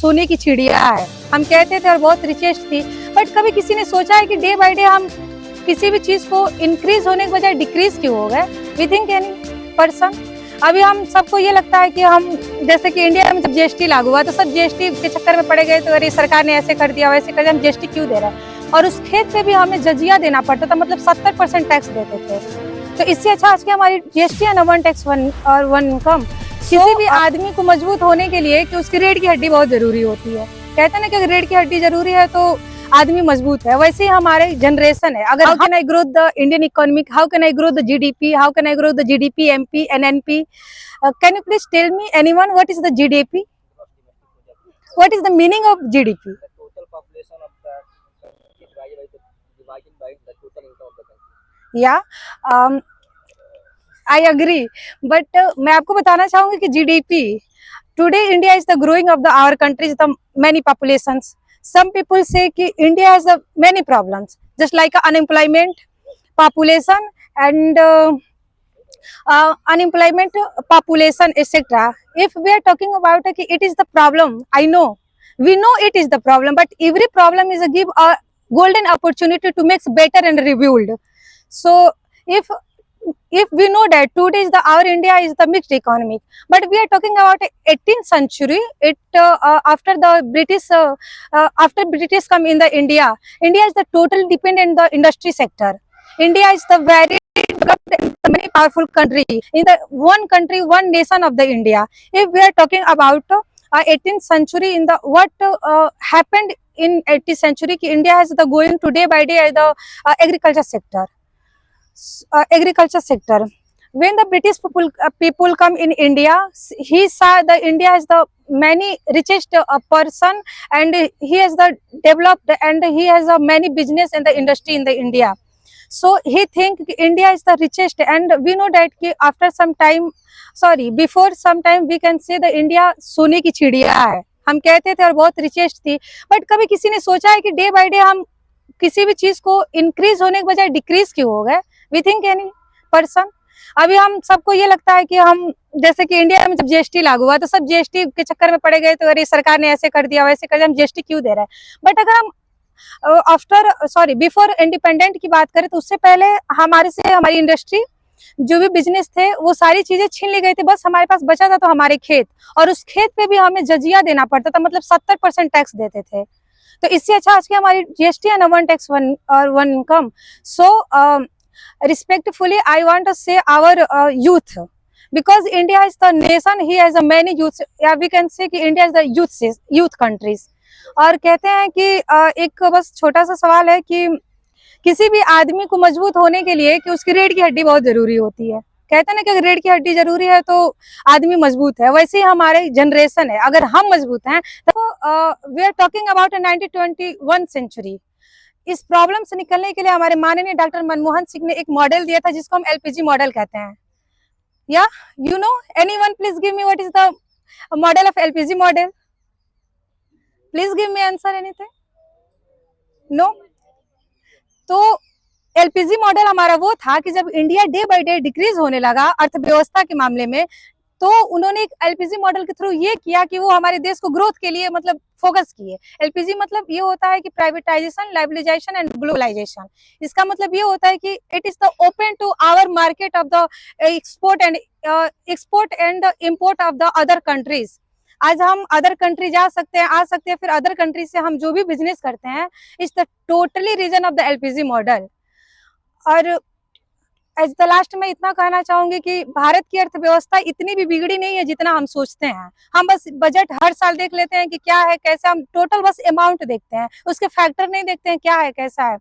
सोने की चिड़िया है, हम कहते थे, और बहुत रिचेस्ट थी। बट कभी किसी ने सोचा है कि डे बाय डे हम किसी भी चीज को इंक्रीज होने के बजाय डिक्रीज क्यों हो गए? We think any person? अभी हम सबको ये लगता है कि हम, जैसे कि इंडिया में जब जीएसटी लागू हुआ तो सब जीएसटी के चक्कर में पड़े गए, तो अरे सरकार ने ऐसे कर दिया वैसे कर दिया, हम जीएसटी क्यों दे रहे हैं? और उस खेत पे भी हमें जजिया देना पड़ता था, मतलब 70% टैक्स देते थे। तो इससे अच्छा आज की हमारी जीएसटी है ना, वन टैक्स वन इनकम। किसी भी आदमी को मजबूत होने के लिए कि उसकी रीढ़ की हड्डी बहुत जरूरी होती है। कहते हैं ना कि अगर रीढ़ की हड्डी जरूरी है तो आदमी मजबूत है, वैसे ही हमारे जनरेशन है। अगर how can I grow the Indian economic, how can I grow the GDP, how can I grow the GDP, MP, NNP? Can you please tell me anyone what is the GDP? What is the meaning of GDP? total population of the divided by the total income of the country. या I agree, but मैं आपको बताना चाहूंगी कि GDP today India is the growing of the our countries the many populations. Some people say कि India has many problems, just like unemployment, population, and unemployment, population, etc. If we are talking about कि it is the problem, I know, we know it is the problem, but every problem is a give a golden opportunity to make better and rebuild. So if we know that today is our India is the mixed economy, but we are talking about 18th century. It after the after British come in the India is the total dependent the industry sector. India is the very developed, many powerful country in the one country, one nation of the India. If we are talking about 18th century, in the what happened in 18th century, ki India has the going today by day the agriculture sector. Agriculture sector. When the British people come in India, he saw the India is the many richest person, and he has the developed, and he has a many business and the industry in the India. So he think India is the richest, and we know that कि after some time, sorry, before some time we can say the India सोने की चिड़िया है, हम कहते थे, और बहुत रिचेस्ट थी। बट कभी किसी ने सोचा है कि डे बाय डे हम किसी भी चीज को इंक्रीज होने के बजाय डिक्रीज क्यों हो गए? We think any person? अभी हम सबको ये लगता है कि हम, जैसे कि इंडिया में जब जीएसटी लागू हुआ तो सब जीएसटी के चक्कर में पड़े गए, तो अरे सरकार ने ऐसे कर दिया वैसे कर दिया, हम जीएसटी क्यों दे रहे हैं? बट अगर हम आफ्टर बिफोर इंडिपेंडेंट की बात करें तो उससे पहले हमारे से हमारी इंडस्ट्री, जो भी बिजनेस थे, वो सारी चीजें छीन ली गई थी। बस हमारे पास बचा था तो हमारे खेत, और उस खेत पे भी हमें जजिया देना पड़ता था, मतलब 70% टैक्स देते थे। तो इससे अच्छा आज की हमारी जीएसटी है ना, one tax one income. So respectfully I want to say our youth, because India is the nation, he has a many youth, yeah, we can say कि India is the youth countries. और कहते हैं कि एक बस छोटा सा सवाल है कि किसी भी आदमी को मजबूत होने के लिए कि उसकी रीढ़ की हड्डी बहुत जरूरी होती है। कहते हैं ना कि अगर रीढ़ की हड्डी जरूरी है तो आदमी मजबूत है, वैसे ही हमारे जनरेशन है, अगर हम मजबूत हैं तो we are talking about 1921 century. इस प्रॉब्लम से निकलने के लिए हमारे माननीय डॉक्टर मनमोहन सिंह ने एक मॉडल दिया था जिसको हम एलपीजी मॉडल कहते हैं। या you know anyone please give me what is the model of LPG model? Please give me answer anything? No? तो एलपीजी मॉडल हमारा वो था कि जब India day by day decrease होने लगा अर्थव्यवस्था के मामले में, तो उन्होंने एक एलपीजी मॉडल के थ्रू ये किया कि वो हमारे देश को ग्रोथ के लिए मतलब फोकस किए। एलपीजी मतलब ये होता है कि प्राइवेटाइजेशन, लाइबलाइजेशन एंड ग्लोबलाइजेशन। इसका मतलब ये होता है कि it is the open to our market of the export and import of the other countries. आज हम अदर कंट्री जा सकते हैं, आ सकते हैं, फिर अदर कंट्री से हम जो भी बिजनेस करते हैं, it's the totally reason of the LPG model. और एज द लास्ट में इतना कहना चाहूंगी कि भारत की अर्थव्यवस्था इतनी भी बिगड़ी नहीं है जितना हम सोचते हैं। हम बस बजट हर साल देख लेते हैं कि क्या है कैसा, हम टोटल बस अमाउंट देखते हैं, उसके फैक्टर नहीं देखते हैं क्या है कैसा है।